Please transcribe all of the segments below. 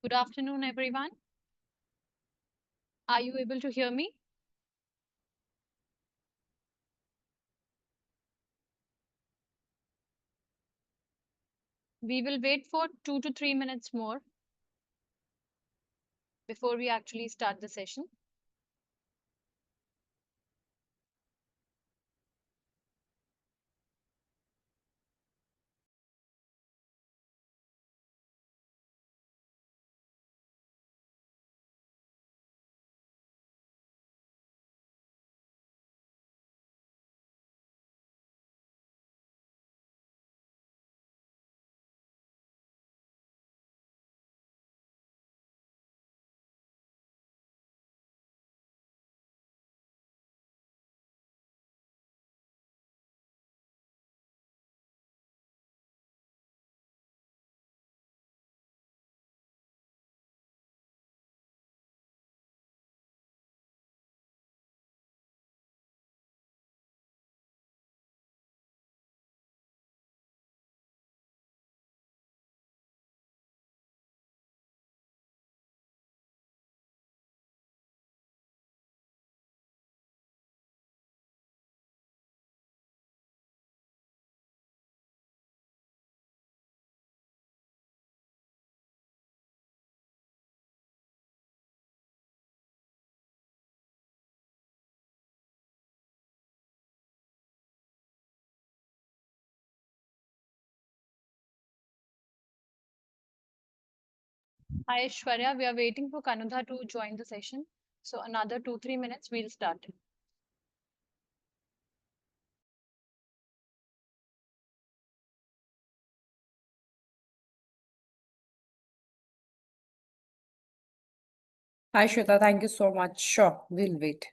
Good afternoon, everyone. Are you able to hear me? We will wait for 2 to 3 minutes more before we actually start the session. Hi, Aishwarya. We are waiting for Kanudha to join the session. So another 2 3 minutes, we'll start. Hi, Shweta. Thank you so much. Sure, we'll wait.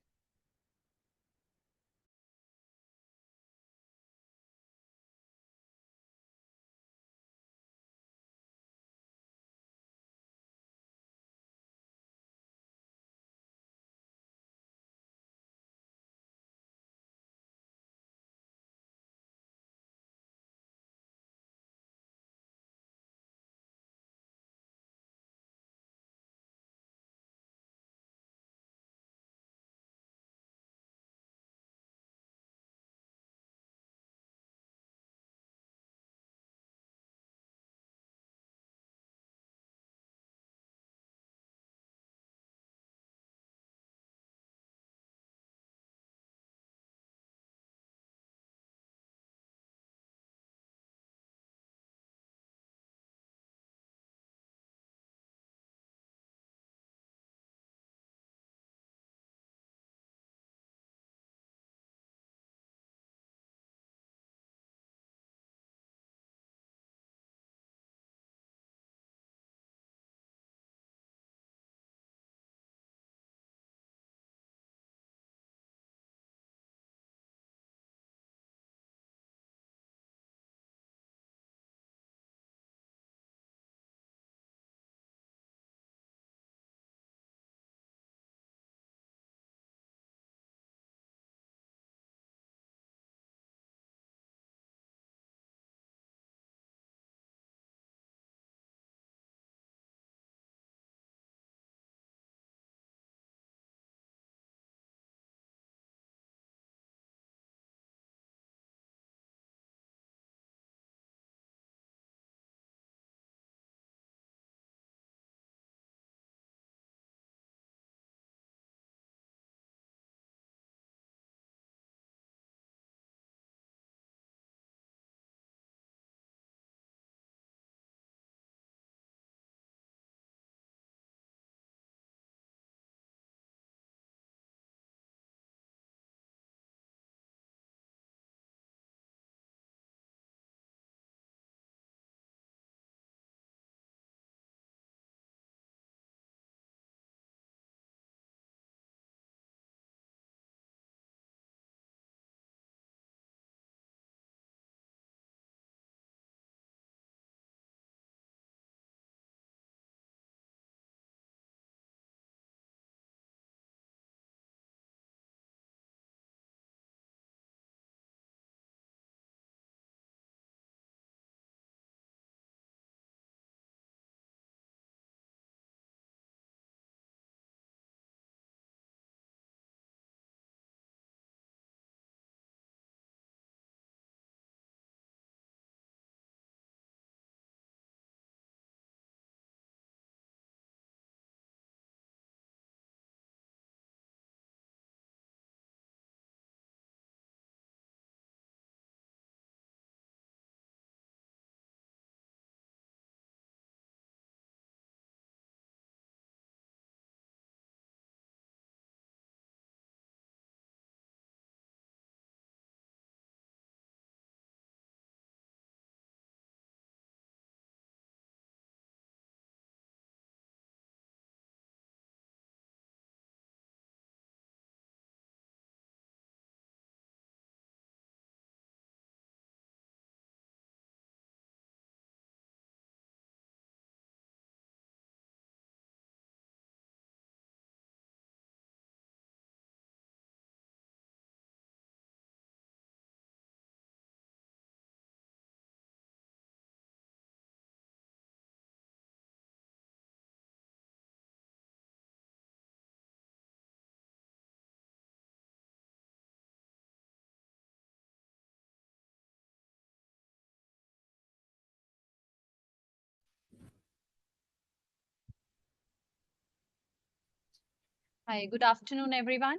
Hi, good afternoon, everyone.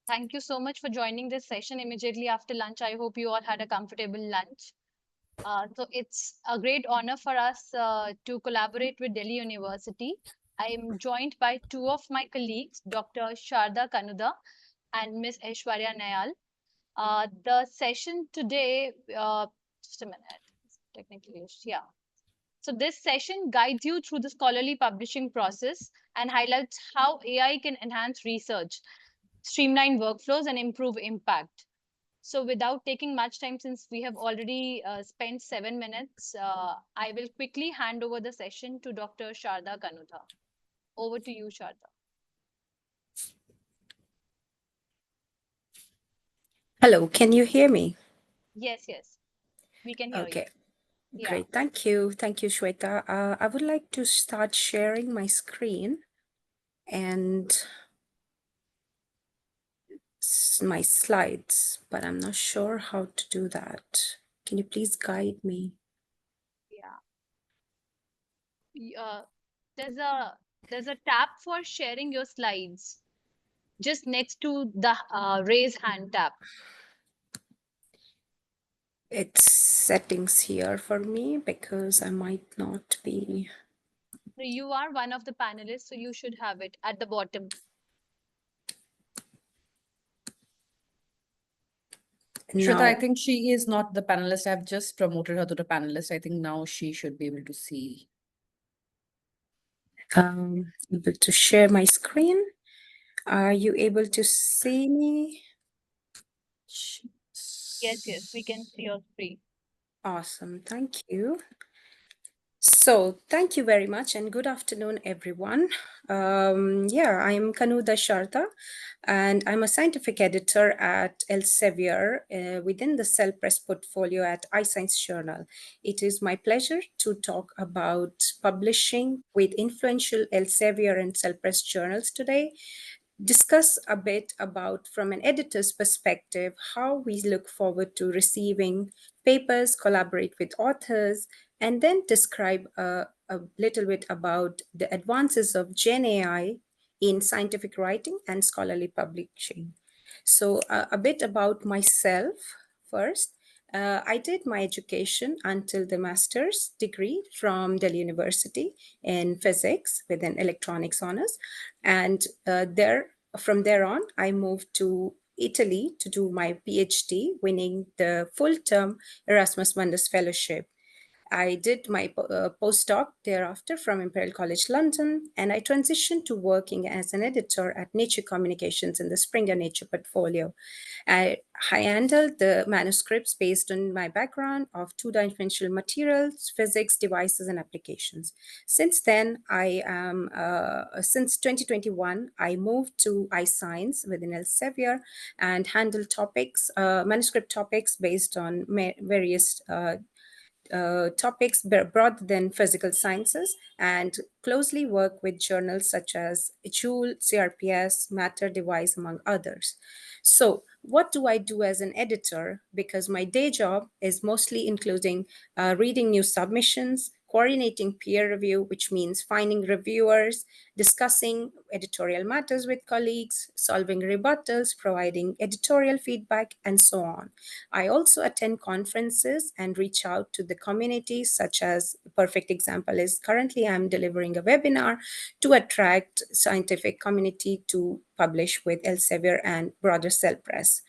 Thank you so much for joining this session immediately after lunch. I hope you all had a comfortable lunch. So it's a great honor for us to collaborate with Delhi University. I am joined by two of my colleagues, Dr. Sharda Kanuda and Ms. Aishwarya Nayal. The session today, just a minute, technically, yeah. So this session guides you through the scholarly publishing process and highlights how AI can enhance research, streamline workflows, and improve impact. So without taking much time, since we have already spent 7 minutes, I will quickly hand over the session to Dr. Sharda Kanudha. Over to you, Sharda. Hello, can you hear me? Yes, we can hear you. Okay, Yeah, great. Thank you. Thank you, Shweta. I would like to start sharing my screen and my slides, but I'm not sure how to do that. Can you please guide me? yeah. Uh, there's a there's a tab for sharing your slides just next to the raise hand tab. It's settings here for me because I might not be. So you are one of the panelists, so you should have it at the bottom. Shweta, I Now, think she is not the panelist. I've just promoted her to the panelist. I think now she should be able to see. able to share my screen. Are you able to see me? Yes, we can see your screen. Awesome, thank you. So, thank you very much, and good afternoon, everyone. I'm Kanuda Sharda, and I'm a scientific editor at Elsevier within the Cell Press portfolio at iScience Journal. It is my pleasure to talk about publishing with influential Elsevier and Cell Press journals today, discuss a bit about, from an editor's perspective, how we look forward to receiving papers, collaborate with authors, and then describe a little bit about the advances of Gen AI in scientific writing and scholarly publishing. So, a bit about myself first. I did my education until the master's degree from Delhi University in physics with an electronics honors. And from there on, I moved to Italy to do my PhD, winning the full term Erasmus Mundus Fellowship. I did my postdoc thereafter from Imperial College London, and I transitioned to working as an editor at Nature Communications in the Springer Nature portfolio. I handled the manuscripts based on my background of two-dimensional materials, physics, devices, and applications. Since then, since 2021, I moved to iScience within Elsevier and handle topics, manuscript topics based on various topics broader than physical sciences and closely work with journals such as Joule, CRPS, Matter Device, among others. So, what do I do as an editor? Because my day job is mostly including reading new submissions, coordinating peer review, which means finding reviewers, discussing editorial matters with colleagues, solving rebuttals, providing editorial feedback, and so on. I also attend conferences and reach out to the community, such as a perfect example is currently I'm delivering a webinar to attract scientific community to publish with Elsevier and broader Cell Press.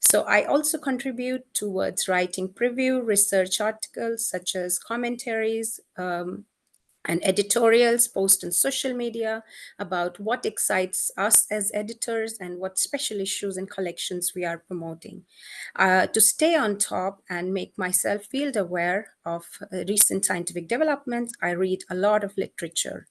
So I also contribute towards writing preview research articles such as commentaries, and editorials post on social media about what excites us as editors and what special issues and collections we are promoting. To stay on top and make myself field aware of recent scientific developments, I read a lot of literature.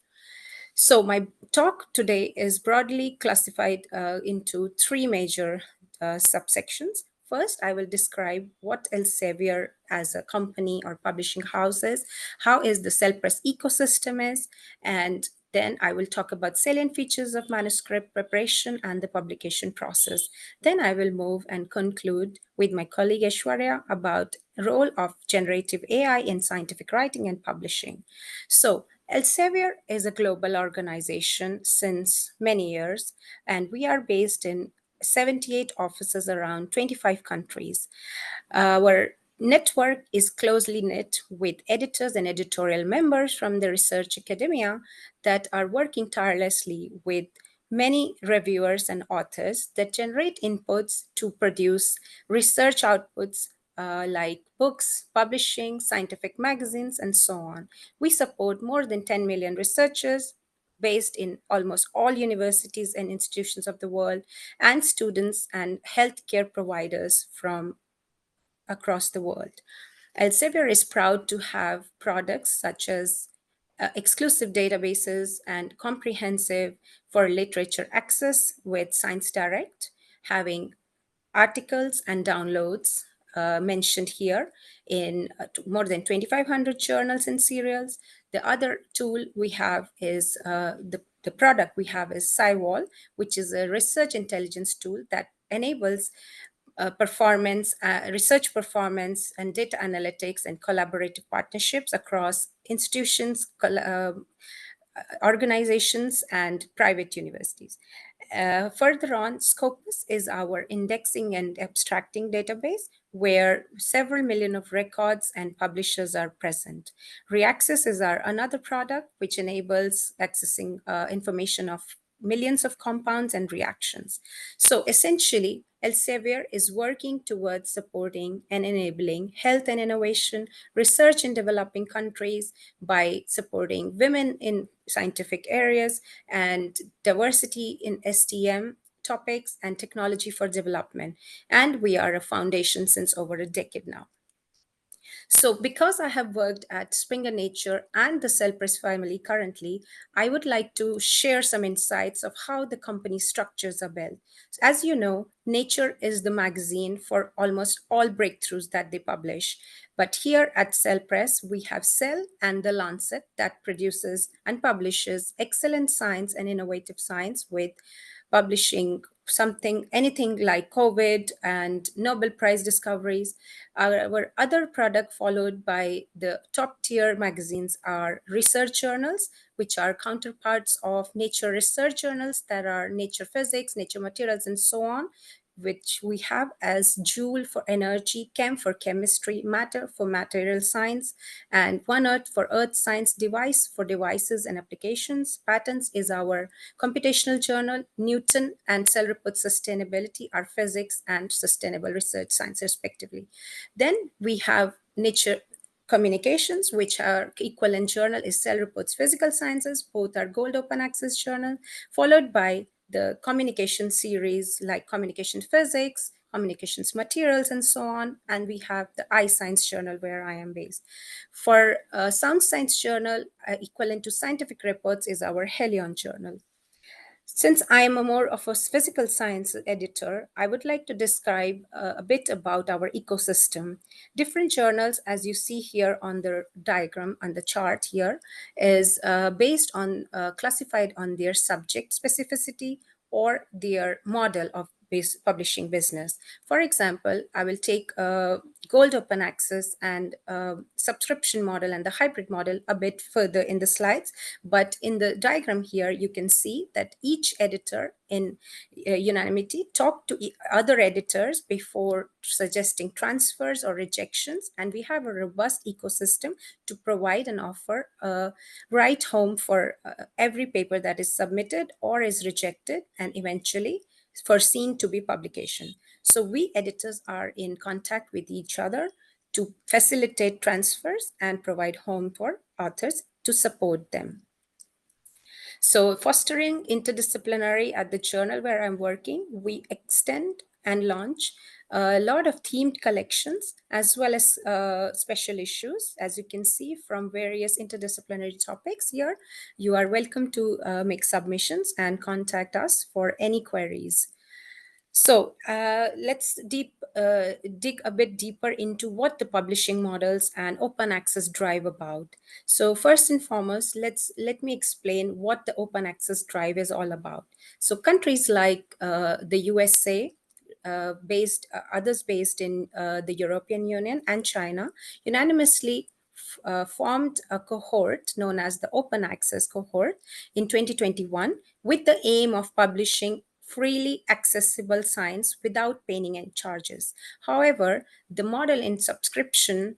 So, my talk today is broadly classified into three major subsections. First, I will describe what Elsevier as a company or publishing house is, how is the Cell Press ecosystem is, and then I will talk about salient features of manuscript preparation and the publication process. Then I will move and conclude with my colleague Aishwarya about role of generative AI in scientific writing and publishing. So Elsevier is a global organization since many years, and we are based in 78 offices around 25 countries. Our network is closely knit with editors and editorial members from the research academia that are working tirelessly with many reviewers and authors that generate inputs to produce research outputs like books, publishing, scientific magazines, and so on. We support more than 10 million researchers based in almost all universities and institutions of the world, and students and healthcare providers from across the world. Elsevier is proud to have products such as exclusive databases and comprehensive for literature access with Science Direct, having articles and downloads mentioned here in more than 2,500 journals and serials. The other tool we have is the product we have is SciWall, which is a research intelligence tool that enables research performance, and data analytics and collaborative partnerships across institutions, organizations, and private universities. Further on, Scopus is our indexing and abstracting database where several million of records and publishers are present. Reaccess is our another product which enables accessing information of millions of compounds and reactions. So essentially, Elsevier is working towards supporting and enabling health and innovation, research in developing countries by supporting women in scientific areas and diversity in STEM topics and technology for development. And we are a foundation since over a decade now. So, because I have worked at Springer Nature and the Cell Press family currently, I would like to share some insights of how the company structures are built. As you know, Nature is the magazine for almost all breakthroughs that they publish. But here at Cell Press, we have Cell and the Lancet that produces and publishes excellent science and innovative science with publishing anything like COVID and Nobel Prize discoveries. Our other product followed by the top tier magazines are research journals, which are counterparts of Nature research journals that are Nature Physics, Nature Materials, and so on, which we have as Joule for energy, Chem for chemistry, Matter for material science, and One Earth for earth science, Device for devices and applications. Patents is our computational journal, Newton and Cell Report Sustainability are physics and sustainable research science, respectively. Then we have Nature Communications, which are equivalent journal is Cell Reports Physical Sciences. Both are gold open access journal, followed by the communication series like Communication Physics, Communications Materials, and so on. And we have the iScience journal where I am based. For Sound Science journal, equivalent to Scientific Reports is our Helion journal. Since I am a more of a physical science editor, I would like to describe a bit about our ecosystem. Different journals, as you see here on the diagram, on the chart here, is based on classified on their subject specificity or their model of publishing business. For example, I will take gold open access and subscription model and the hybrid model a bit further in the slides. But in the diagram here, you can see that each editor in unanimity talked to other editors before suggesting transfers or rejections. And we have a robust ecosystem to provide and offer a right home for every paper that is submitted or is rejected and eventually foreseen to be publication. So we editors are in contact with each other to facilitate transfers and provide home for authors to support them. So fostering interdisciplinary at the journal where I'm working, we extend and launch a lot of themed collections as well as special issues. As you can see from various interdisciplinary topics here, you are welcome to make submissions and contact us for any queries. So let's dig a bit deeper into what the publishing models and open access drive about. So first and foremost, let me explain what the open access drive is all about. So countries like the USA, others based in the European Union and China unanimously formed a cohort known as the Open Access Cohort in 2021 with the aim of publishing freely accessible science without paying any charges. However, the model in subscription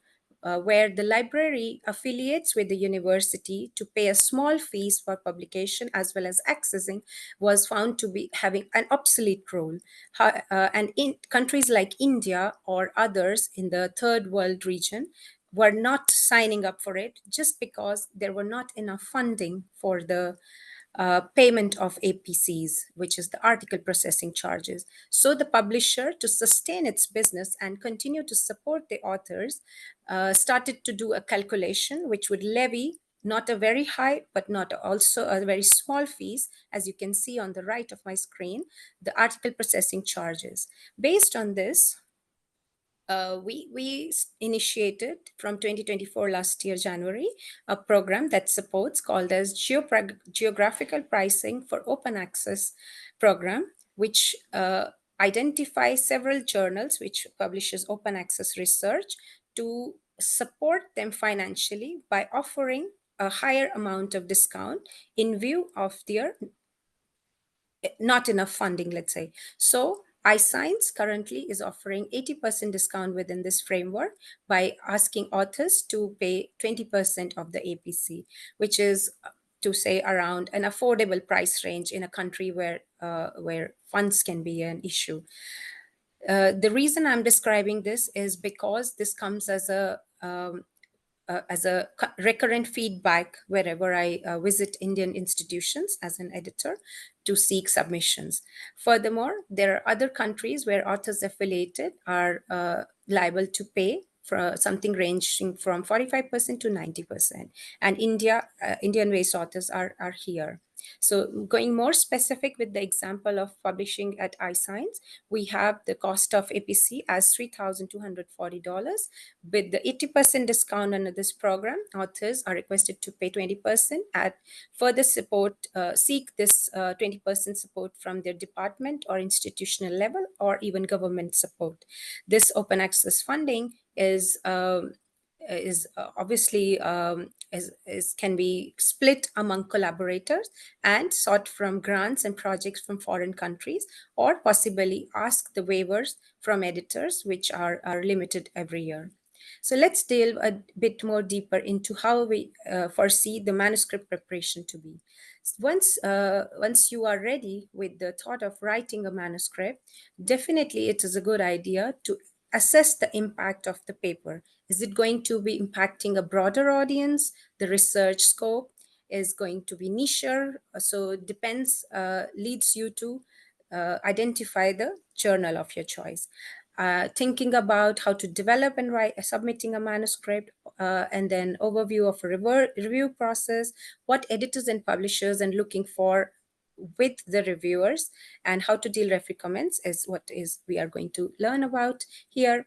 where the library affiliates with the university to pay a small fees for publication as well as accessing was found to be having an obsolete role. And in countries like India or others in the third world region were not signing up for it just because there were not enough funding for the payment of APCs, which is the article processing charges. So the publisher, to sustain its business and continue to support the authors, started to do a calculation which would levy not a very high, but not also a very small fees, as you can see on the right of my screen, the article processing charges. Based on this, we initiated from 2024 last year January a program that supports called as geographical pricing for open access program, which identifies several journals which publishes open access research to support them financially by offering a higher amount of discount in view of their not enough funding, let's say. So iScience currently is offering 80% discount within this framework by asking authors to pay 20% of the APC, which is to say around an affordable price range in a country where funds can be an issue. The reason I'm describing this is because this comes as a recurrent feedback wherever I visit Indian institutions as an editor to seek submissions. Furthermore, there are other countries where authors affiliated are liable to pay for something ranging from 45% to 90%. And Indian-based authors are here. So going more specific with the example of publishing at iScience, we have the cost of APC as $3,240. With the 80% discount under this program, authors are requested to pay 20% at further support, seek this 20% support from their department or institutional level or even government support. This open access funding is obviously can be split among collaborators and sought from grants and projects from foreign countries, or possibly ask the waivers from editors, which are limited every year. So let's delve a bit more deeper into how we foresee the manuscript preparation to be. Once you are ready with the thought of writing a manuscript, definitely it is a good idea to assess the impact of the paper. Is it going to be impacting a broader audience? The research scope is going to be nicher. So it depends, leads you to identify the journal of your choice. Thinking about how to develop and write, submitting a manuscript, and then overview of a review process, what editors and publishers are looking for with the reviewers, and how to deal with comments is what is we are going to learn about here.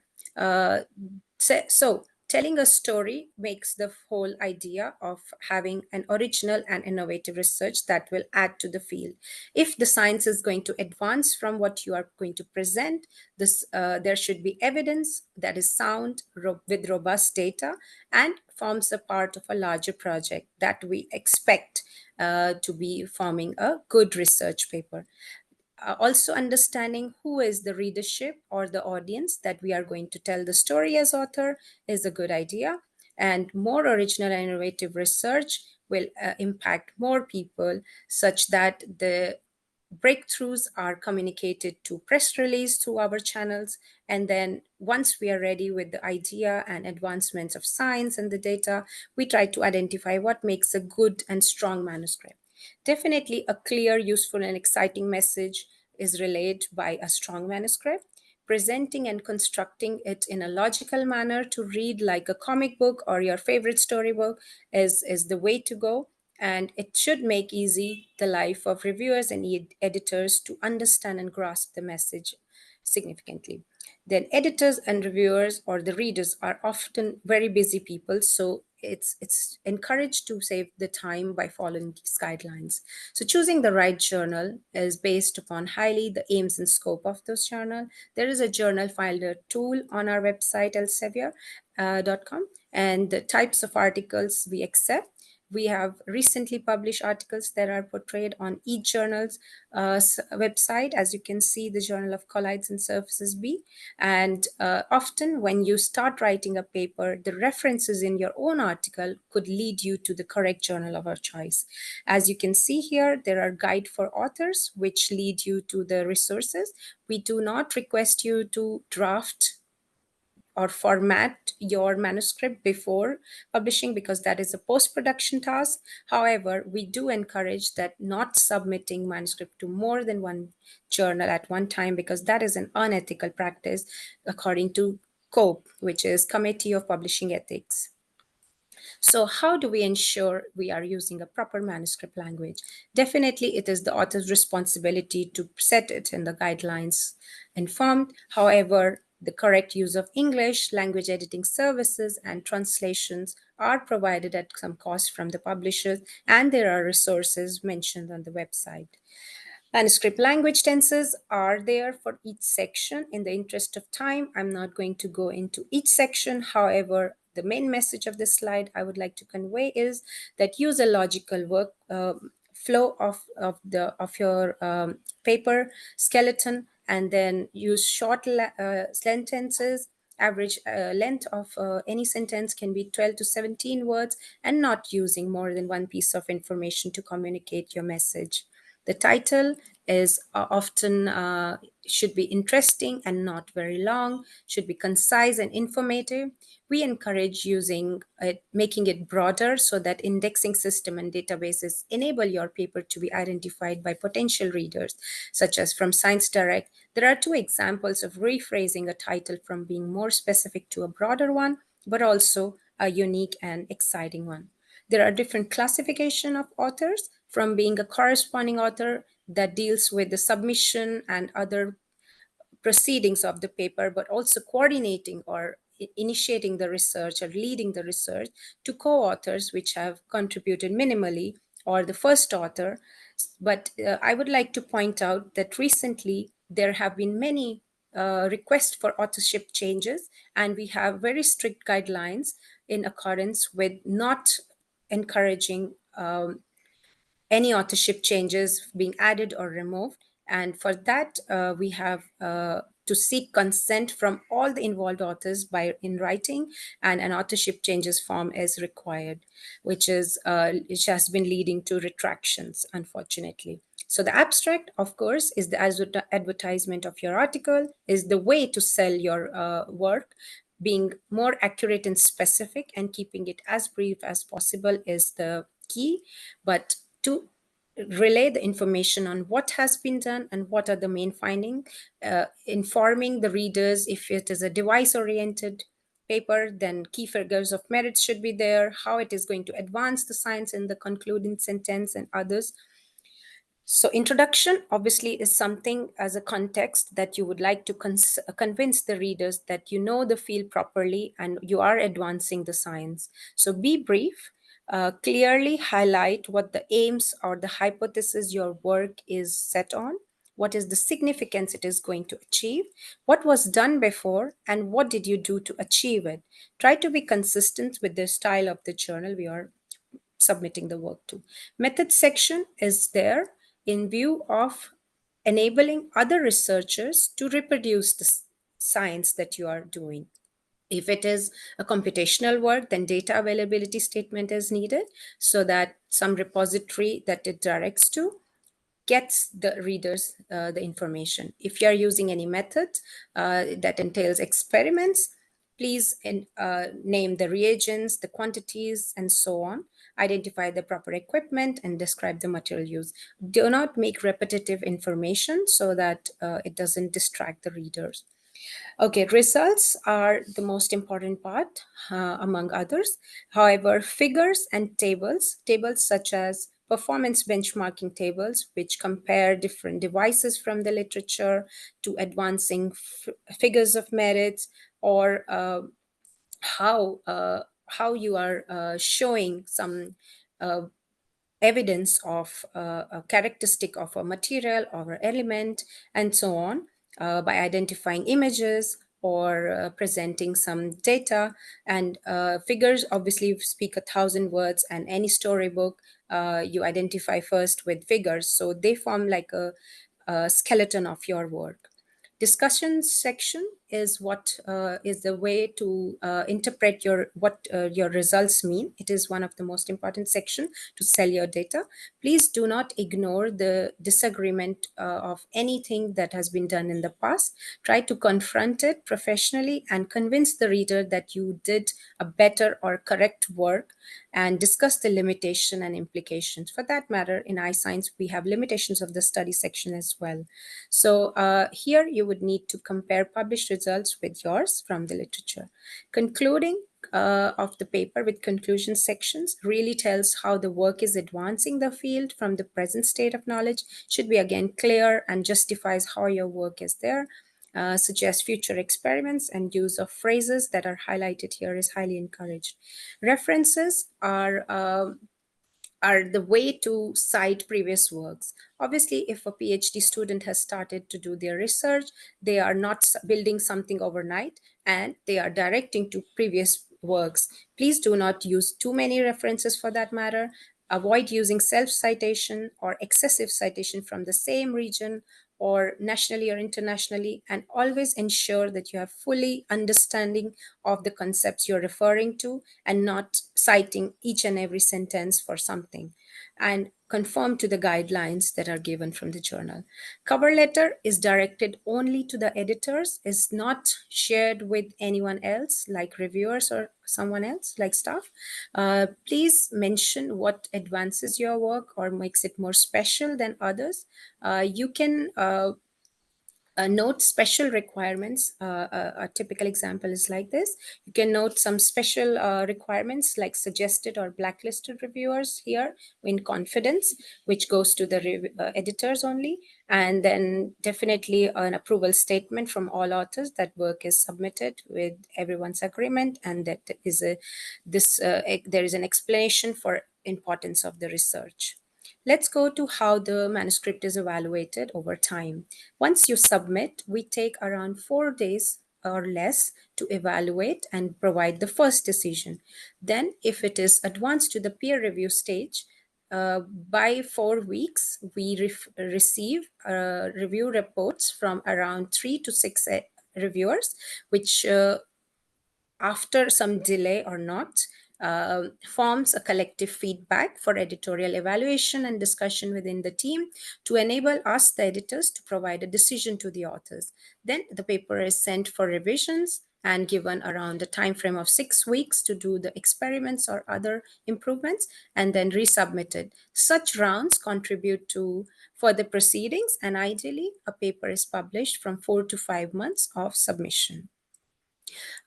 So telling a story makes the whole idea of having an original and innovative research that will add to the field. If the science is going to advance from what you are going to present, there should be evidence that is sound with robust data and forms a part of a larger project that we expect to be forming a good research paper. Also understanding who is the readership or the audience that we are going to tell the story as author is a good idea. And more original and innovative research will impact more people, such that the breakthroughs are communicated to press release through our channels. And then once we are ready with the idea and advancements of science and the data, we try to identify what makes a good and strong manuscript. Definitely a clear, useful, and exciting message is relayed by a strong manuscript. Presenting and constructing it in a logical manner to read like a comic book or your favorite storybook is the way to go. And it should make easy the life of reviewers and editors to understand and grasp the message significantly. Then editors and reviewers or the readers are often very busy people, so it's encouraged to save the time by following these guidelines. So choosing the right journal is based upon highly the aims and scope of those journal. There is a journal finder tool on our website elsevier.com, and the types of articles we accept. We have recently published articles that are portrayed on each journal's website. As you can see, the Journal of Colloids and Surfaces B. And often when you start writing a paper, the references in your own article could lead you to the correct journal of our choice. As you can see here, there are guide for authors, which lead you to the resources. We do not request you to draft or format your manuscript before publishing, because that is a post-production task. However, we do encourage that not submitting manuscript to more than one journal at one time, because that is an unethical practice according to COPE, which is Committee of Publishing Ethics. So how do we ensure we are using a proper manuscript language? Definitely, it is the author's responsibility to set it in the guidelines informed. However, the correct use of English, language editing services, and translations are provided at some cost from the publishers, and there are resources mentioned on the website. Manuscript language tenses are there for each section. In the interest of time, I'm not going to go into each section. However, the main message of this slide I would like to convey is that use a logical work flow of your paper skeleton, and then use short sentences. Average length of any sentence can be 12 to 17 words, and not using more than one piece of information to communicate your message. The title is often should be interesting and not very long, should be concise and informative. We encourage using it, making it broader, so that indexing system and databases enable your paper to be identified by potential readers, such as from Science Direct. There are two examples of rephrasing a title from being more specific to a broader one, but also a unique and exciting one. There are different classification of authors, from being a corresponding author that deals with the submission and other proceedings of the paper, but also coordinating or initiating the research or leading the research, to co-authors, which have contributed minimally, or the first author. But I would like to point out that recently there have been many requests for authorship changes, and we have very strict guidelines in accordance with not encouraging any authorship changes being added or removed. And for that, we have to seek consent from all the involved authors by in writing, and an authorship changes form is required, which has been leading to retractions, unfortunately. So the abstract, of course, is the advertisement of your article, is the way to sell your work. Being more accurate and specific and keeping it as brief as possible is the key. But to relay the information on what has been done and what are the main findings, informing the readers. If it is a device-oriented paper, then key figures of merit should be there, how it is going to advance the science in the concluding sentence, and others. So introduction obviously is something as a context that you would like to convince the readers that you know the field properly and you are advancing the science. So be brief, clearly highlight what the aims or the hypothesis your work is set on, what is the significance it is going to achieve, what was done before, and what did you do to achieve it. Try to be consistent with the style of the journal we are submitting the work to. Method section is there in view of enabling other researchers to reproduce the science that you are doing. If it is a computational work, then data availability statement is needed, so that some repository that it directs to gets the readers the information. If you are using any method that entails experiments, please name the reagents, the quantities, and so on. Identify the proper equipment and describe the material used. Do not make repetitive information so that it doesn't distract the readers. Okay, results are the most important part among others. However, figures and tables such as performance benchmarking tables, which compare different devices from the literature, to advancing figures of merits, or how you are showing some evidence of a characteristic of a material or an element, and so on, by identifying images or presenting some data. And figures obviously speak 1,000 words, and any storybook, you identify first with figures. So they form like a skeleton of your work. Discussion section is what is the way to interpret what your results mean. It is one of the most important section to sell your data. Please do not ignore the disagreement of anything that has been done in the past. Try to confront it professionally and convince the reader that you did a better or correct work, and discuss the limitation and implications. For that matter, in iScience, we have limitations of the study section as well. So here you would need to compare published results with yours from the literature. Concluding of the paper with conclusion sections really tells how the work is advancing the field from the present state of knowledge, should be again clear, and justifies how your work is there. Suggest future experiments, and use of phrases that are highlighted here is highly encouraged. References are the way to cite previous works. Obviously, if a PhD student has started to do their research, they are not building something overnight, and they are directing to previous works. Please do not use too many references for that matter. Avoid using self-citation or excessive citation from the same region or nationally or internationally, and always ensure that you have fully understanding of the concepts you're referring to, and not citing each and every sentence for something, and conform to the guidelines that are given from the journal. Cover letter is directed only to the editors, is not shared with anyone else like reviewers or someone else like staff. Please mention what advances your work or makes it more special than others. You can note special requirements. A typical example is like this. You can note some special requirements like suggested or blacklisted reviewers here in confidence, which goes to the editors only. And then definitely an approval statement from all authors that work is submitted with everyone's agreement, and that is there is an explanation for importance of the research. Let's go to how the manuscript is evaluated over time. Once you submit, we take around 4 days or less to evaluate and provide the first decision. Then, if it is advanced to the peer review stage, by 4 weeks, we receive review reports from around 3 to 6 reviewers, which after some delay or not, forms a collective feedback for editorial evaluation and discussion within the team to enable us, the editors, to provide a decision to the authors. Then the paper is sent for revisions and given around a time frame of 6 weeks to do the experiments or other improvements, and then resubmitted. Such rounds contribute to further proceedings, and ideally, a paper is published from 4 to 5 months of submission.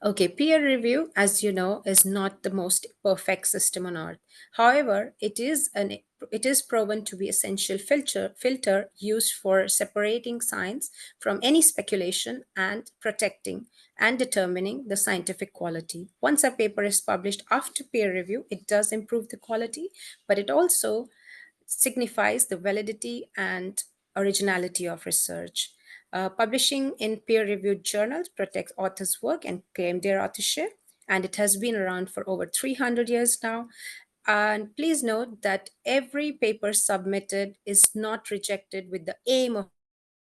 Okay, peer review, as you know, is not the most perfect system on earth. However, it is proven to be essential filter used for separating science from any speculation and protecting and determining the scientific quality. Once a paper is published after peer review, it does improve the quality, but it also signifies the validity and originality of research. Publishing in peer-reviewed journals protects authors' work and claim their authorship, and it has been around for over 300 years now. And please note that every paper submitted is not rejected with the aim of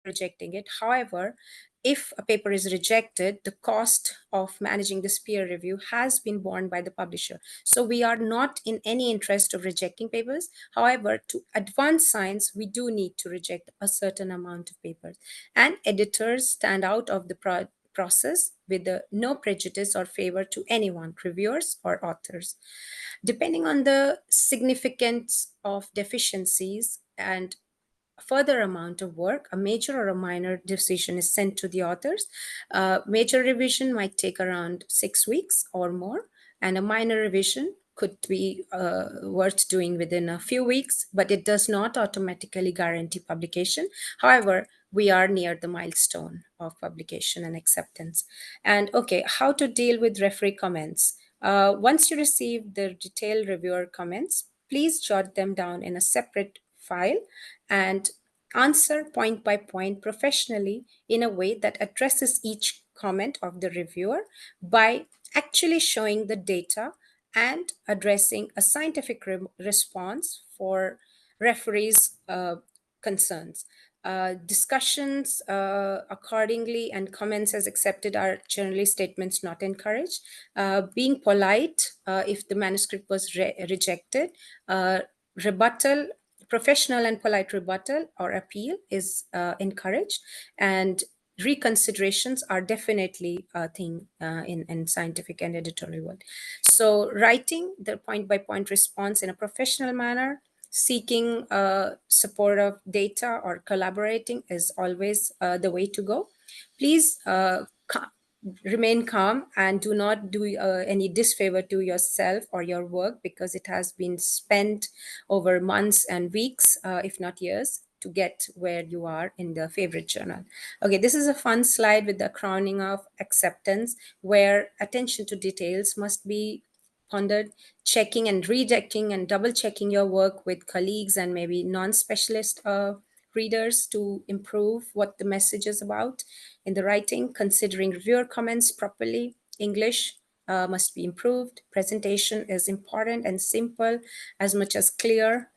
rejecting it. However, if a paper is rejected, the cost of managing this peer review has been borne by the publisher. So we are not in any interest of rejecting papers. However, to advance science, we do need to reject a certain amount of papers. And editors stand out of the process with no prejudice or favor to anyone, reviewers or authors. Depending on the significance of deficiencies and further amount of work, a major or a minor decision is sent to the authors. Major revision might take around 6 weeks or more, and a minor revision could be worth doing within a few weeks, but it does not automatically guarantee publication. However, we are near the milestone of publication and acceptance. And okay, how to deal with referee comments. Once you receive the detailed reviewer comments, please jot them down in a separate file and answer point by point professionally in a way that addresses each comment of the reviewer by actually showing the data and addressing a scientific response for referees' concerns. Discussions accordingly and comments as accepted are generally statements not encouraged. Being polite if the manuscript was rejected, rebuttal, professional and polite rebuttal or appeal is encouraged, and reconsiderations are definitely a thing in scientific and editorial world. So writing the point by point response in a professional manner, seeking support of data or collaborating is always the way to go. Please remain calm and do not do any disfavor to yourself or your work, because it has been spent over months and weeks, if not years, to get where you are in the favorite journal. Okay, this is a fun slide with the crowning of acceptance, where attention to details must be pondered, checking and rejecting and double checking your work with colleagues and maybe non-specialist readers to improve what the message is about in the writing, considering reviewer comments properly. English must be improved. Presentation is important and simple as much as clear.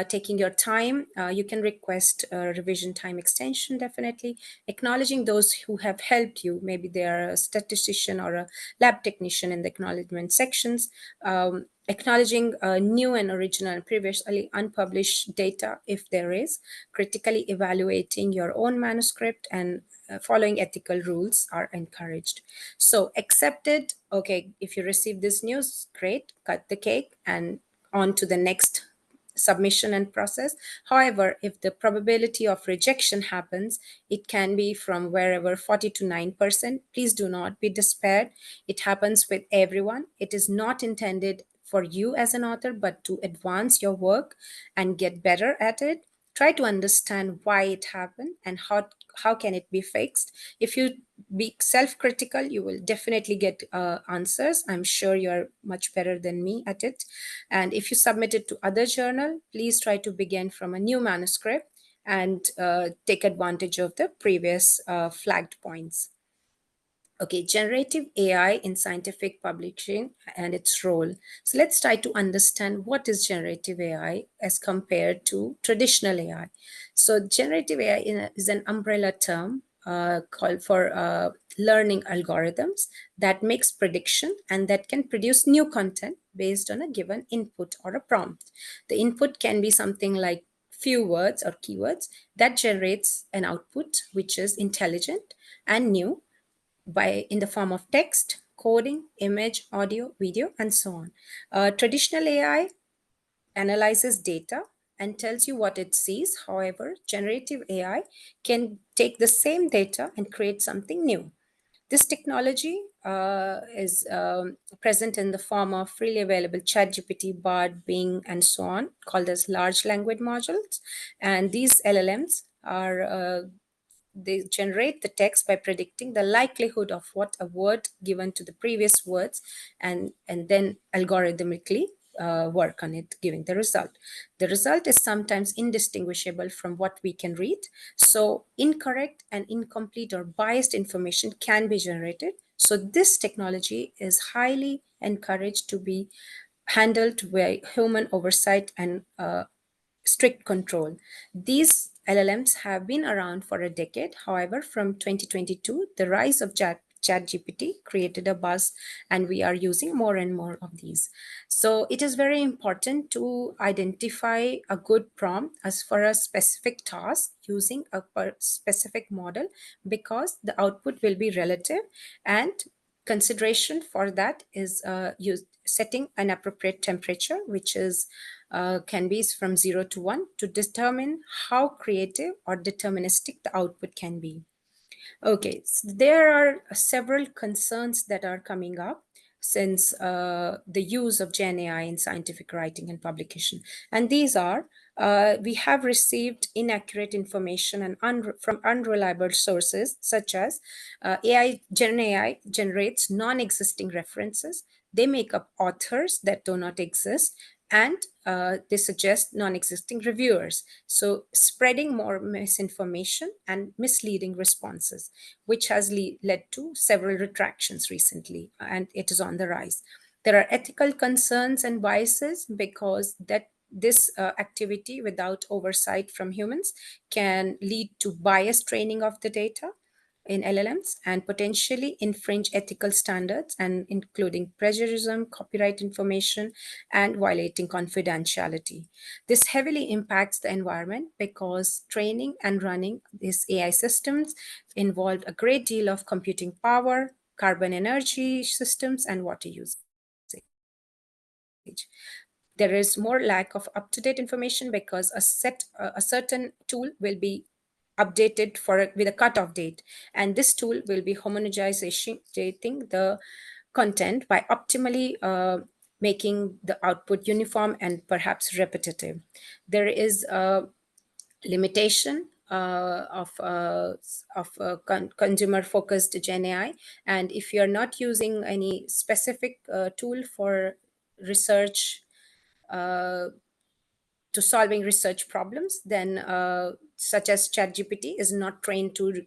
Taking your time, you can request a revision time extension, definitely. Acknowledging those who have helped you, maybe they are a statistician or a lab technician in the acknowledgement sections. Acknowledging new and original and previously unpublished data if there is, critically evaluating your own manuscript, and following ethical rules are encouraged. So accepted, okay, if you receive this news, great, cut the cake and on to the next submission and process. However, if the probability of rejection happens, it can be from wherever 40 to 9%. Please do not be despaired. It happens with everyone. It is not intended for you as an author, but to advance your work and get better at it. Try to understand why it happened and how can it be fixed. If you be self-critical, you will definitely get answers. I'm sure you're much better than me at it. And if you submit it to other journal, please try to begin from a new manuscript and take advantage of the previous flagged points. Okay, generative AI in scientific publishing and its role. So let's try to understand what is generative AI as compared to traditional AI. So generative AI is an umbrella term called for learning algorithms that makes prediction and that can produce new content based on a given input or a prompt. The input can be something like few words or keywords that generates an output which is intelligent and new in the form of text, coding, image, audio, video, and so on. Traditional AI analyzes data and tells you what it sees. However, generative AI can take the same data and create something new. This technology is present in the form of freely available ChatGPT, Bard, Bing, and so on, called as large language modules. And these LLMs are they generate the text by predicting the likelihood of what a word given to the previous words, and then algorithmically work on it, giving the result. The result is sometimes indistinguishable from what we can read. So incorrect and incomplete or biased information can be generated. So this technology is highly encouraged to be handled by human oversight and strict control. These LLMs have been around for a decade. However, from 2022, the rise of ChatGPT created a buzz, and we are using more and more of these. So it is very important to identify a good prompt as for a specific task using a specific model, because the output will be relative, and consideration for that is setting an appropriate temperature, which is can be from 0 to 1, to determine how creative or deterministic the output can be. Okay, so there are several concerns that are coming up since the use of Gen AI in scientific writing and publication. And these are, we have received inaccurate information and from unreliable sources, such as Gen AI generates non-existing references. They make up authors that do not exist, and they suggest non-existing reviewers. So spreading more misinformation and misleading responses, which has led to several retractions recently, and it is on the rise. There are ethical concerns and biases because that this activity without oversight from humans can lead to biased training of the data in LLMs and potentially infringe ethical standards and including plagiarism, copyright information, and violating confidentiality. This heavily impacts the environment because training and running these AI systems involve a great deal of computing power, carbon energy systems, and water usage. There is more lack of up-to-date information because a certain tool will be updated with a cutoff date, and this tool will be homogenizing the content by optimally making the output uniform and perhaps repetitive. There is a limitation of consumer-focused Gen AI, and if you're not using any specific tool for research uh, to solving research problems, then such as ChatGPT is not trained to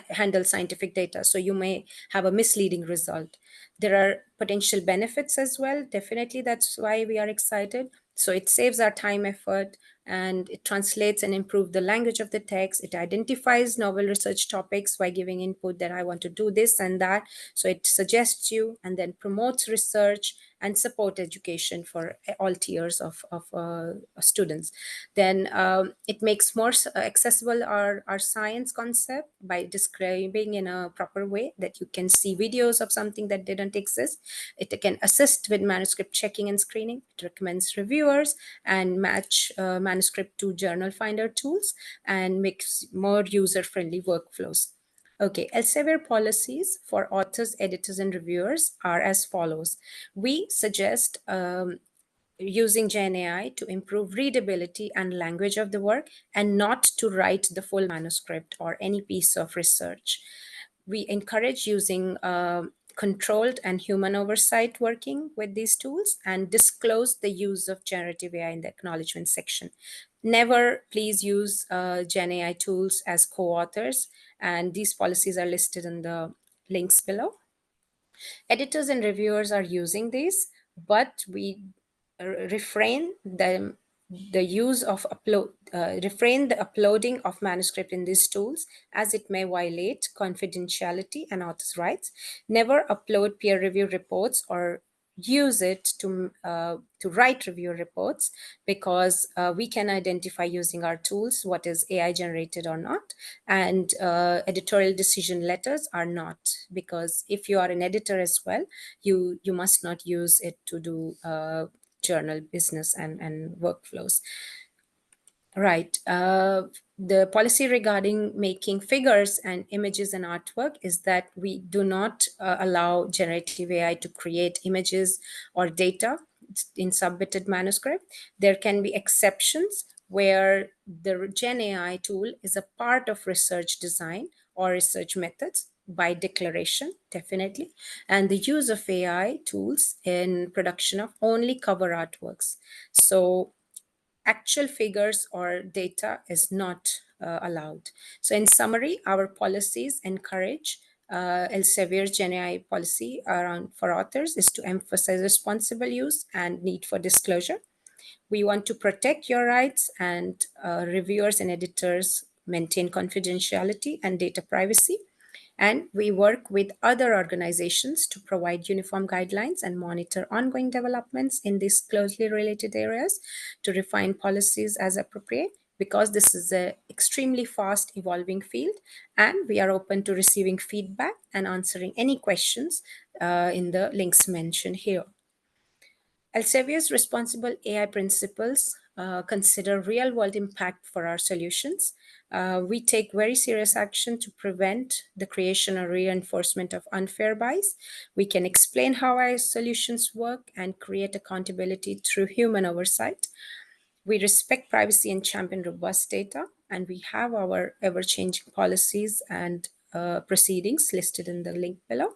handle scientific data. So you may have a misleading result. There are potential benefits as well. Definitely, that's why we are excited. So it saves our time, effort, and it translates and improves the language of the text. It identifies novel research topics by giving input that I want to do this and that. So it suggests you and then promotes research and support education for all tiers of students. Then it makes more accessible our science concept by describing in a proper way that you can see videos of something that didn't exist. It can assist with manuscript checking and screening. It recommends reviewers and match manuscript to journal finder tools and makes more user-friendly workflows. Okay, Elsevier policies for authors, editors, and reviewers are as follows. We suggest using Gen AI to improve readability and language of the work and not to write the full manuscript or any piece of research. We encourage using controlled and human oversight working with these tools and disclose the use of generative AI in the acknowledgement section. Never please use Gen AI tools as co-authors, and these policies are listed in the links below. Editors and reviewers are using these, but we refrain the use of refrain the uploading of manuscript in these tools as it may violate confidentiality and authors' rights. Never upload peer review reports or use it to write review reports because we can identify using our tools what is AI generated or not, and editorial decision letters are not, because if you are an editor as well, you must not use it to do journal business and workflows. Right. The policy regarding making figures and images and artwork is that we do not allow generative AI to create images or data in submitted manuscript. There can be exceptions where the Gen AI tool is a part of research design or research methods by declaration, definitely, and the use of AI tools in production of only cover artworks. So actual figures or data is not allowed. So in summary, our policies encourage Elsevier's Gen AI policy around for authors is to emphasize responsible use and need for disclosure. We want to protect your rights, and reviewers and editors maintain confidentiality and data privacy. And we work with other organizations to provide uniform guidelines and monitor ongoing developments in these closely related areas to refine policies as appropriate, because this is an extremely fast evolving field, and we are open to receiving feedback and answering any questions in the links mentioned here. Elsevier's responsible AI principles consider real-world impact for our solutions. We take very serious action to prevent the creation or reinforcement of unfair bias. We can explain how our solutions work and create accountability through human oversight. We respect privacy and champion robust data, and we have our ever-changing policies and proceedings listed in the link below.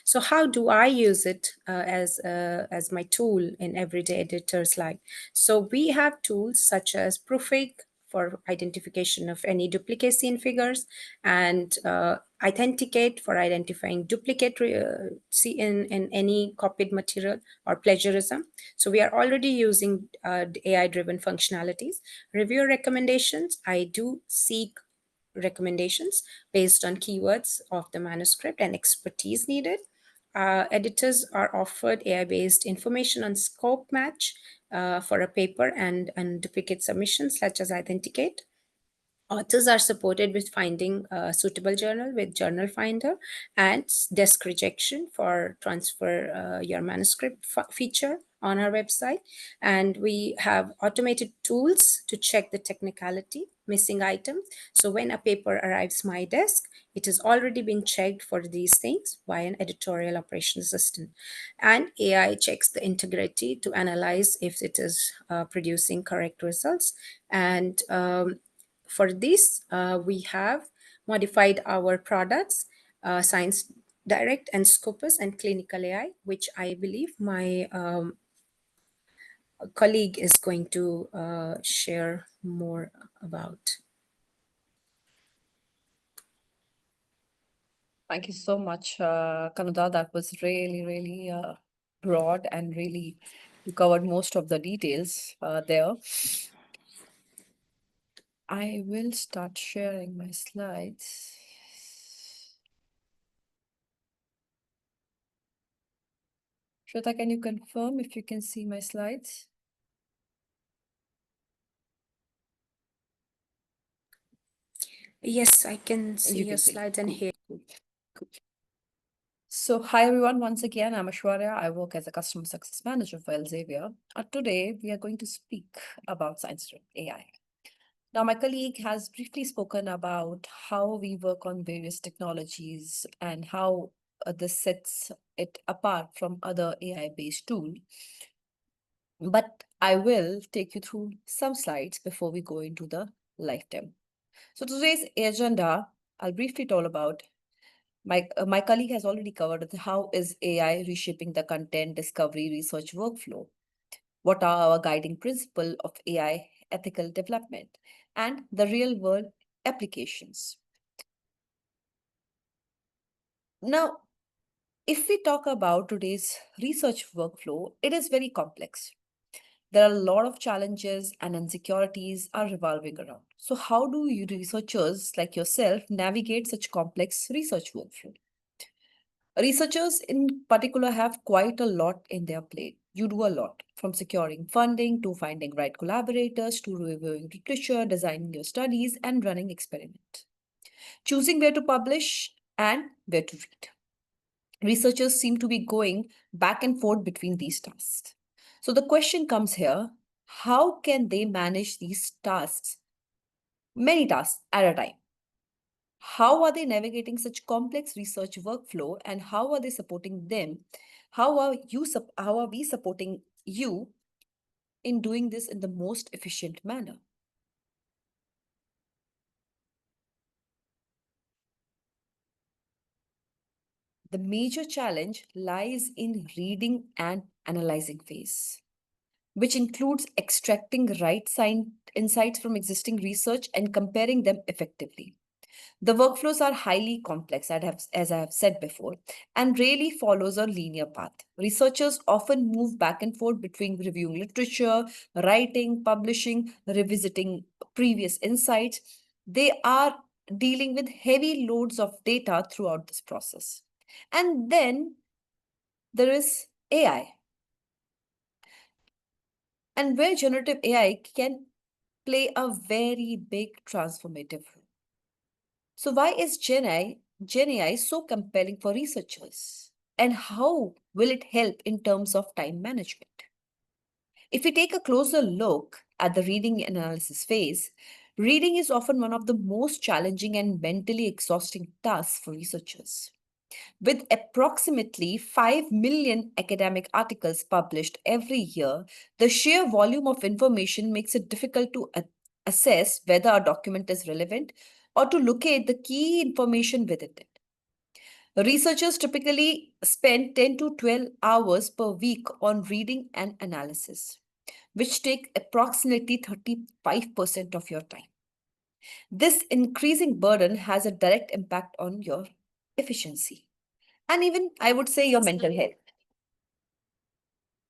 So how do I use it as my tool in everyday editor's life? So we have tools such as Proofig for identification of any duplicacy in figures, and Authenticate for identifying duplicate in any copied material or plagiarism. So we are already using AI-driven functionalities. Reviewer recommendations, I do seek recommendations based on keywords of the manuscript and expertise needed. Editors are offered AI-based information on scope match for a paper and duplicate submissions, such as Authenticate. Authors are supported with finding a suitable journal with Journal Finder and desk rejection for transfer your manuscript feature on our website. And we have automated tools to check the technicality, missing items. So when a paper arrives my desk, it has already been checked for these things by an editorial operations assistant. And AI checks the integrity to analyze if it is producing correct results. And for this, we have modified our products, Science Direct and Scopus and Clinical AI, which I believe my colleague is going to share more about. Thank you so much, Kanuda. That was really broad and really you covered most of the details there. I will start sharing my slides. Shweta, can you confirm if you can see my slides? Yes, I can see your slides and hear. Cool. So, hi everyone, once again, I'm Ashwarya. I work as a customer success manager for Elsevier. Today, we are going to speak about science AI. Now, my colleague has briefly spoken about how we work on various technologies and how this sets it apart from other AI-based tools. But I will take you through some slides before we go into the live demo. So today's agenda, I'll briefly talk about my colleague has already covered how is AI reshaping the content discovery research workflow. What are our guiding principles of AI ethical development and the real world applications? Now, if we talk about today's research workflow, it is very complex. There are a lot of challenges and insecurities are revolving around. So how do you researchers like yourself navigate such complex research workflow? Researchers in particular have quite a lot in their plate. You do a lot, from securing funding to finding right collaborators to reviewing literature, designing your studies, and running experiments. Choosing where to publish and where to read. Researchers seem to be going back and forth between these tasks. So the question comes here, how can they manage these tasks, many tasks at a time? How are they navigating such complex research workflow and how are they supporting them? How are we supporting you in doing this in the most efficient manner? The major challenge lies in reading and analyzing phase, which includes extracting right insights from existing research and comparing them effectively. The workflows are highly complex, as I have said before, and rarely follows a linear path. Researchers often move back and forth between reviewing literature, writing, publishing, revisiting previous insights. They are dealing with heavy loads of data throughout this process. And then there is AI, and where generative AI can play a very big transformative role. So why is Gen AI so compelling for researchers? And how will it help in terms of time management? If we take a closer look at the reading analysis phase, reading is often one of the most challenging and mentally exhausting tasks for researchers. With approximately 5 million academic articles published every year, the sheer volume of information makes it difficult to assess whether a document is relevant or to locate the key information within it. Researchers typically spend 10 to 12 hours per week on reading and analysis, which take approximately 35% of your time. This increasing burden has a direct impact on your efficiency and even, I would say, your mental health.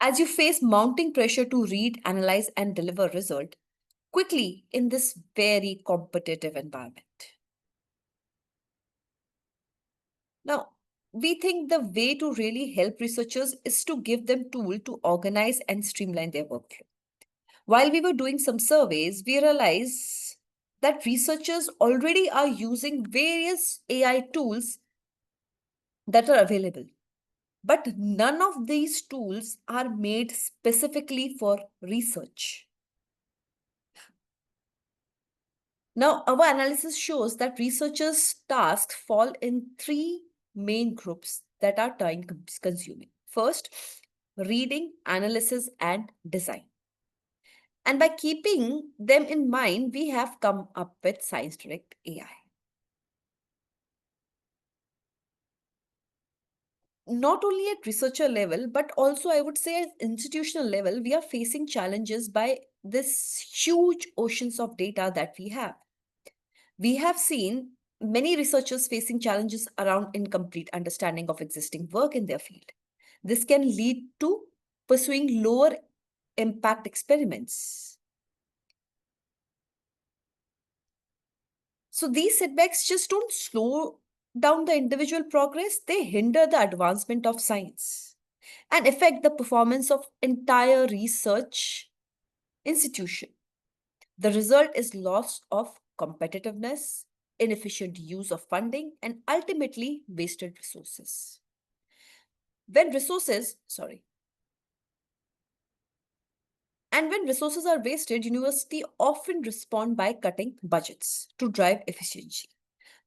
As you face mounting pressure to read, analyze, and deliver result quickly in this very competitive environment. Now, we think the way to really help researchers is to give them tool to organize and streamline their workflow. While we were doing some surveys, we realized that researchers already are using various AI tools that are available. But none of these tools are made specifically for research. Now, our analysis shows that researchers' tasks fall in three main groups that are time consuming. First, reading, analysis, and design. And by keeping them in mind, we have come up with Science Direct AI. Not only at researcher level, but also I would say at institutional level, we are facing challenges by this huge oceans of data that we have. We have seen many researchers facing challenges around incomplete understanding of existing work in their field. This can lead to pursuing lower impact experiments. So these setbacks just don't slow down the individual progress, they hinder the advancement of science and affect the performance of entire research institution. The result is loss of competitiveness, inefficient use of funding, and ultimately wasted resources. When resources, sorry, and when resources are wasted, university often respond by cutting budgets to drive efficiency.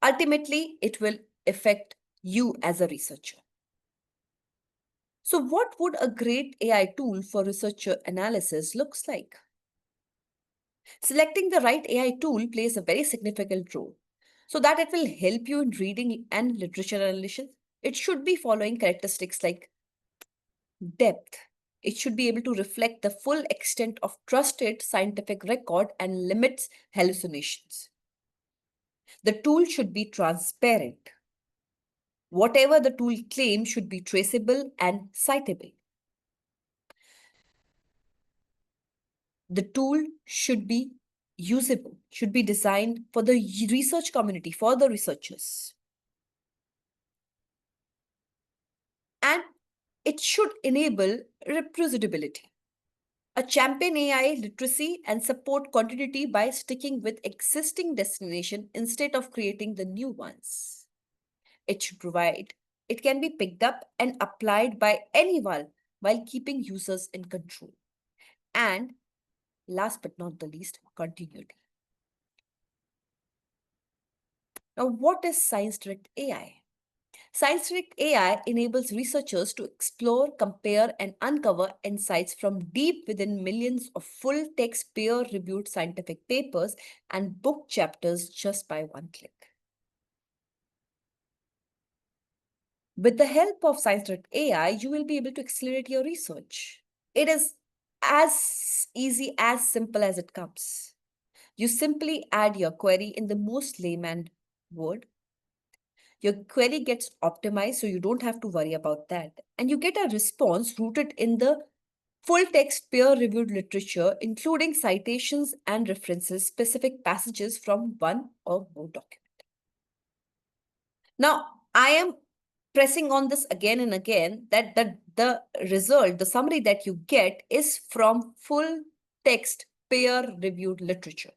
Ultimately, it will affect you as a researcher. So what would a great AI tool for researcher analysis looks like? Selecting the right AI tool plays a very significant role so that it will help you in reading and literature analysis. It should be following characteristics like depth. It should be able to reflect the full extent of trusted scientific record and limits hallucinations. The tool should be transparent. Whatever the tool claims should be traceable and citable. The tool should be usable, should be designed for the research community, for the researchers. And it should enable reproducibility. A champion AI literacy and support continuity by sticking with existing destination instead of creating the new ones. It should provide, it can be picked up and applied by anyone while keeping users in control. And last but not the least, continuity. Now, what is Science Direct AI? Science Direct AI enables researchers to explore, compare, and uncover insights from deep within millions of full text peer reviewed scientific papers and book chapters just by one click. With the help of Science Direct AI, you will be able to accelerate your research. It is as easy, as simple as it comes. You simply add your query in the most layman word. Your query gets optimized, so you don't have to worry about that. And you get a response rooted in the full text peer-reviewed literature, including citations and references, specific passages from one or more documents. Now, I am pressing on this again and again that the result, the summary that you get is from full text peer-reviewed literature.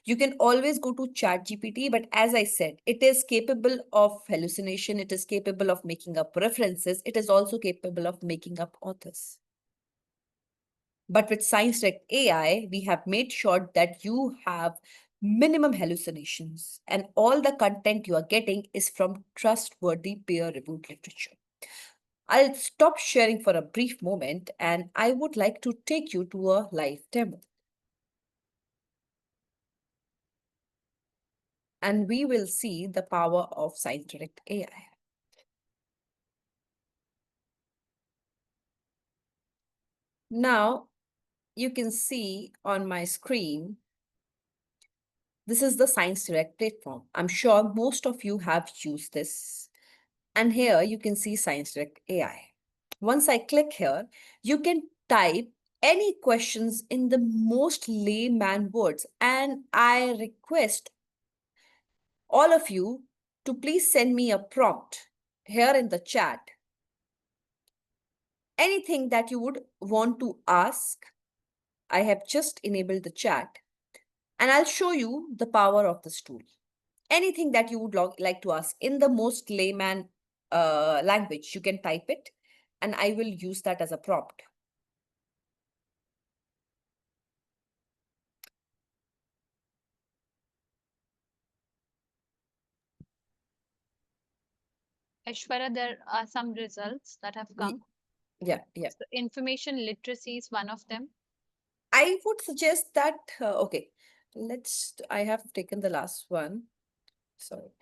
You can always go to ChatGPT, but as I said, it is capable of hallucination. It is capable of making up references. It is also capable of making up authors. But with Science Direct AI, we have made sure that you have minimum hallucinations and all the content you are getting is from trustworthy peer-reviewed literature. I'll stop sharing for a brief moment and I would like to take you to a live demo. and we will see the power of Science Direct AI. Now, you can see on my screen, this is the Science Direct platform. I'm sure most of you have used this. And here you can see Science Direct AI. Once I click here, you can type any questions in the most layman words. And I request all of you to please send me a prompt here in the chat. Anything that you would want to ask, I have just enabled the chat and I'll show you the power of this tool. Anything that you would like to ask in the most layman language, you can type it and I will use that as a prompt. Aishwarya, there are some results that have come. Yeah. So information literacy is one of them. I would suggest that, okay, I have taken the last one. Sorry.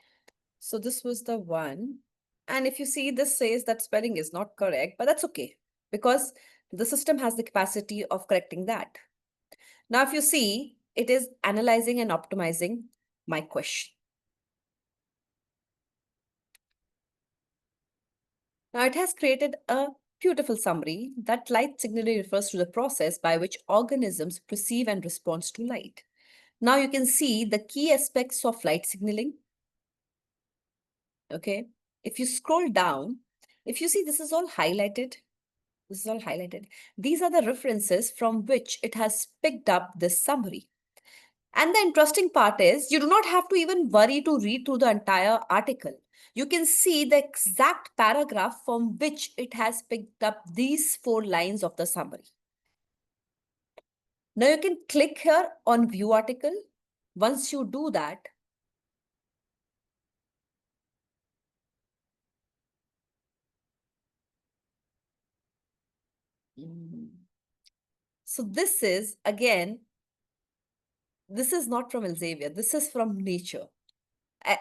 So this was the one. And if you see, this says that spelling is not correct, but that's okay because the system has the capacity of correcting that. Now, if you see, it is analyzing and optimizing my question. Now, it has created a beautiful summary that light signaling refers to the process by which organisms perceive and respond to light. Now you can see the key aspects of light signaling. Okay. If you scroll down, if you see this is all highlighted, These are the references from which it has picked up this summary. And the interesting part is you do not have to even worry to read through the entire article. You can see the exact paragraph from which it has picked up these 4 lines of the summary. Now you can click here on view article. Once you do that, so this is again, this is not from Elsevier, this is from Nature.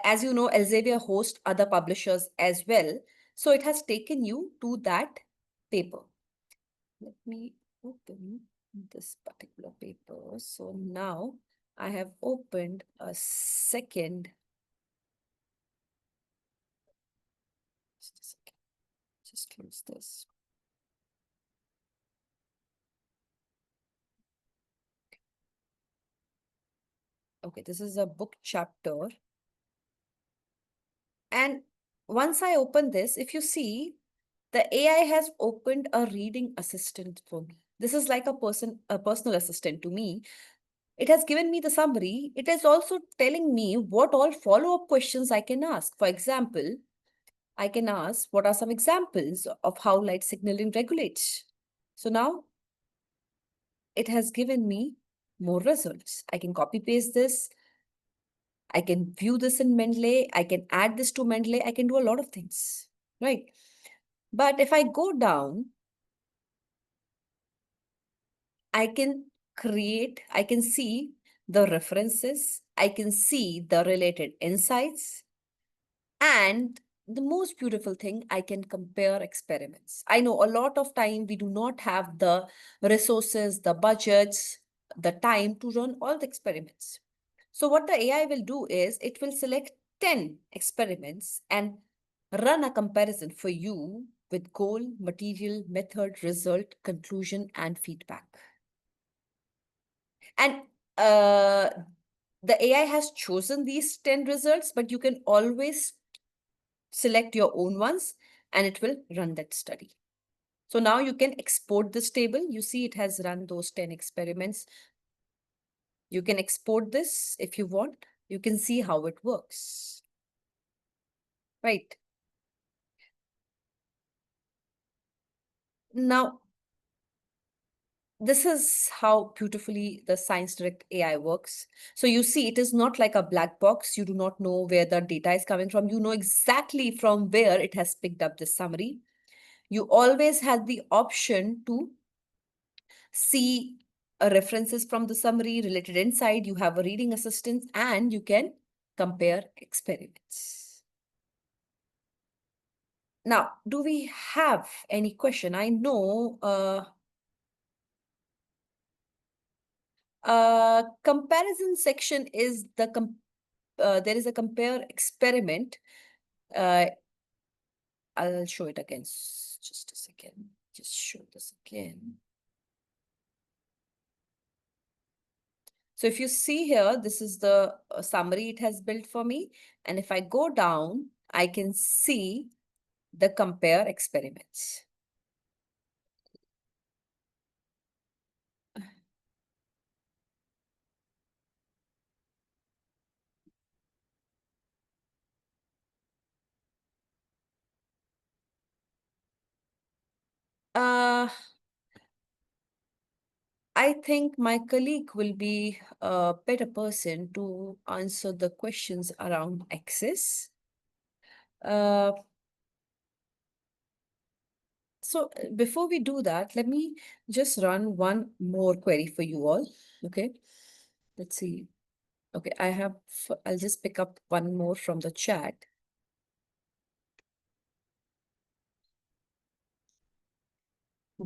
As you know, Elsevier hosts other publishers as well. So it has taken you to that paper. Let me open this particular paper. So now I have opened a second. Just a second. Just close this. Okay, this is a book chapter. And once I open this, if you see, the AI has opened a reading assistant for me. This is like a personal assistant to me. It has given me the summary. It is also telling me what all follow-up questions I can ask. For example, I can ask, what are some examples of how light signaling regulates? So now it has given me more results. I can copy paste this. I can view this in Mendeley. I can add this to Mendeley. I can do a lot of things, right? But if I go down, I can see the references. I can see the related insights. And the most beautiful thing, I can compare experiments. I know a lot of time we do not have the resources, the budgets, the time to run all the experiments. So what the AI will do is it will select 10 experiments and run a comparison for you with goal, material, method, result, conclusion, and feedback. And the AI has chosen these 10 results, but you can always select your own ones and it will run that study. So now you can export this table. You see it has run those 10 experiments. You can export this if you want. You can see how it works. Right. Now, this is how beautifully the Science Direct AI works. So you see, it is not like a black box. You do not know where the data is coming from. You know exactly from where it has picked up this summary. You always have the option to see references from the summary, related insight. You have a reading assistant and you can compare experiments. Now, do we have any question? I know comparison section is there is a compare experiment. I'll show it again. Just a second. Just show this again. So if you see here, this is the summary it has built for me. And if I go down, I can see the compare experiments. I think my colleague will be a better person to answer the questions around access. So before we do that, let me just run one more query for you all. Okay, let's see. Okay, I'll just pick up one more from the chat.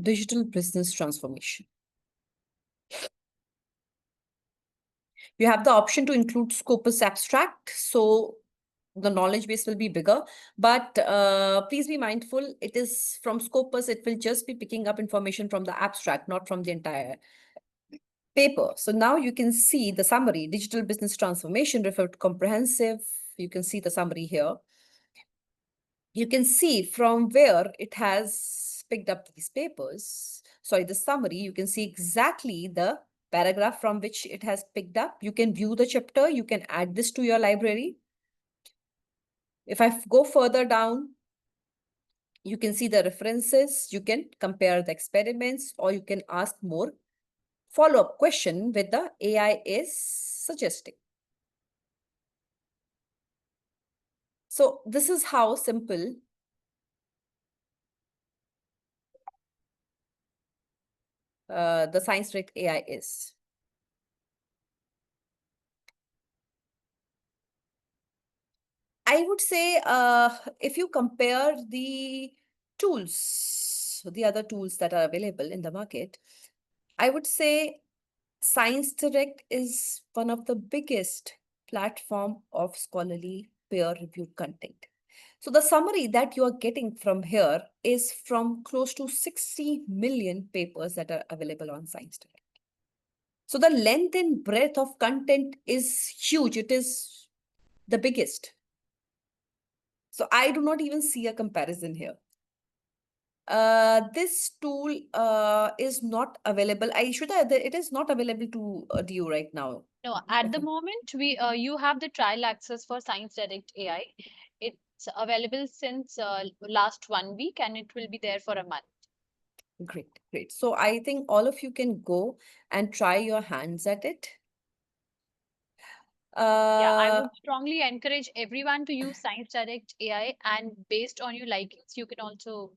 Digital business transformation. You have the option to include Scopus abstract, so the knowledge base will be bigger, but please be mindful, it is from Scopus, it will just be picking up information from the abstract, not from the entire paper. So now you can see the summary, digital business transformation referred to comprehensive. You can see the summary here. You can see from where it has picked up these papers. Sorry, the summary, you can see exactly the paragraph from which it has picked up. You can view the chapter, you can add this to your library. If I go further down, you can see the references, you can compare the experiments, or you can ask more follow-up question with the AI is suggesting. So this is how simple the Science Direct AI is. I would say if you compare the tools, the other tools that are available in the market, I would say Science Direct is one of the biggest platform of scholarly peer-reviewed content. So the summary that you are getting from here is from close to 60 million papers that are available on Science Direct. So the length and breadth of content is huge. It is the biggest. So I do not even see a comparison here. This tool is not available. It is not available to you right now. No, at the Okay. moment, you have the trial access for Science Direct AI. It's available since last 1 week, and it will be there for a month. Great, great. So I think all of you can go and try your hands at it. Yeah, I would strongly encourage everyone to use Science Direct AI, and based on your likings, you can also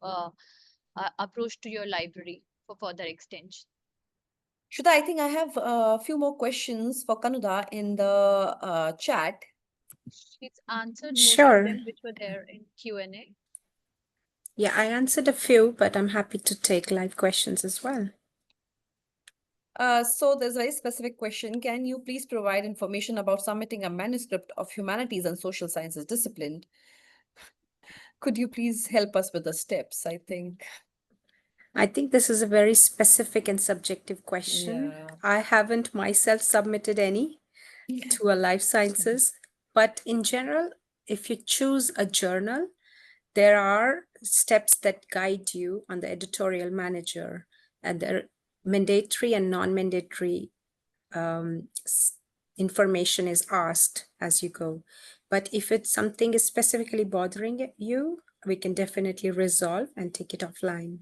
approach to your library for further extension. Shudha, I think I have a few more questions for Kanuda in the chat. She's answered most of Sure. them which were there in Q&A. Yeah, I answered a few, but I'm happy to take live questions as well. So there's a very specific question. Can you please provide information about submitting a manuscript of humanities and social sciences discipline? Could you please help us with the steps? I think this is a very specific and subjective question. Yeah. I haven't myself submitted any to a life sciences, but in general, if you choose a journal, there are steps that guide you on the editorial manager, and there are mandatory and non-mandatory information is asked as you go. But if it's something is specifically bothering you, we can definitely resolve and take it offline.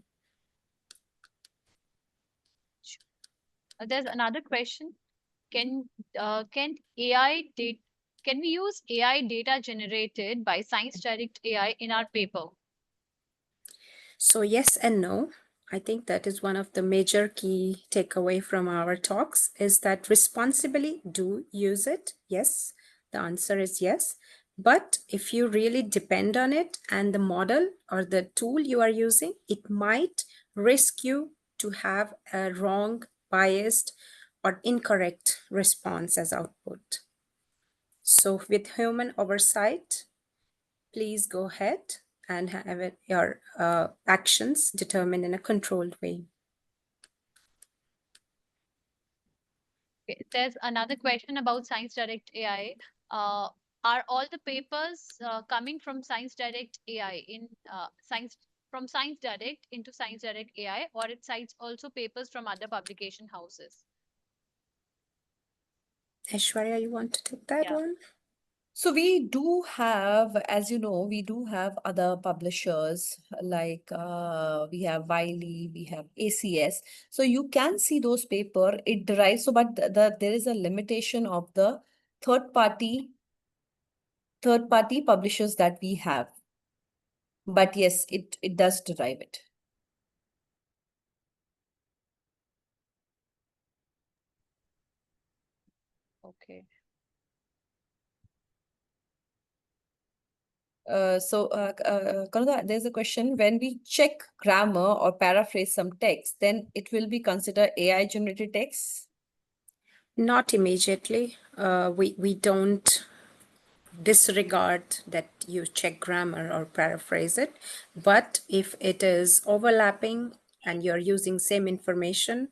There's another question. Can AI data can we use AI data generated by Science Direct AI in our paper? So yes and no. I think that is one of the major key takeaway from our talks is that responsibly do use it. Yes, The answer is yes. But if you really depend on it and the model or the tool you are using, it might risk you to have a wrong, biased, or incorrect response as output. So with human oversight, please go ahead and have your actions determined in a controlled way. Okay, there's another question about Science Direct AI. Are all the papers coming from Science Direct AI in Science from Science Direct into Science Direct AI, or it cites also papers from other publication houses? Aishwarya, you want to take that Yeah. one? So we do have, as you know, we do have other publishers like we have Wiley, we have ACS. So you can see those paper. It derives. So, but there is a limitation of the third party publishers that we have. But yes, it does derive it. Okay. Kanuda, there's a question. When we check grammar or paraphrase some text, then it will be considered AI generated text. Not immediately. We don't disregard that you check grammar or paraphrase it, but if it is overlapping and you're using same information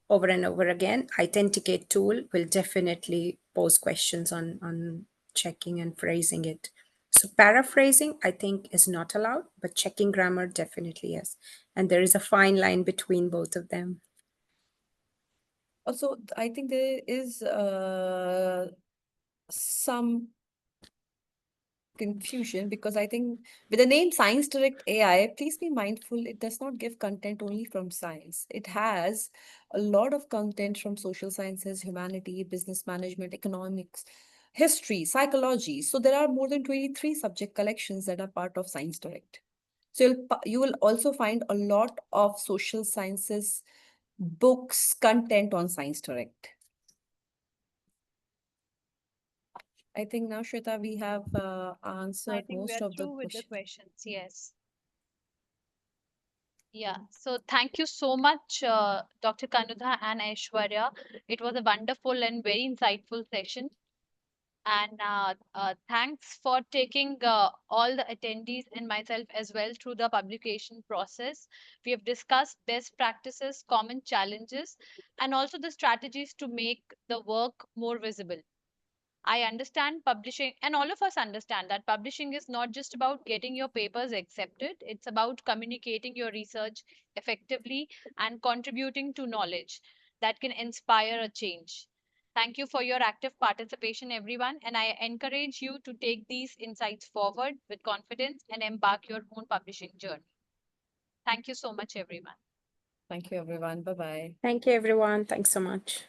over and over again, Authenticate tool will definitely pose questions on checking and phrasing it. So paraphrasing, I think, is not allowed, but checking grammar definitely is. And there is a fine line between both of them. Also, I think there is some confusion because I think with the name Science Direct AI, please be mindful, it does not give content only from science. It has a lot of content from social sciences, humanity, business management, economics, history, psychology. So there are more than 23 subject collections that are part of Science Direct. So you will also find a lot of social sciences books, content on Science Direct. I think now, Shweta, we have I answered think most we're of the through with the questions. questions. Yes. Yeah. So thank you so much, Dr. Kanudha and Aishwarya. It was a wonderful and very insightful session. And thanks for taking all the attendees and myself as well through the publication process. We have discussed best practices, common challenges, and also the strategies to make the work more visible. I understand publishing, and all of us understand that publishing is not just about getting your papers accepted, it's about communicating your research effectively and contributing to knowledge that can inspire a change. Thank you for your active participation, everyone, and I encourage you to take these insights forward with confidence and embark your own publishing journey. Thank you so much, everyone. Thank you, everyone. Bye-bye. Thank you, everyone. Thanks so much.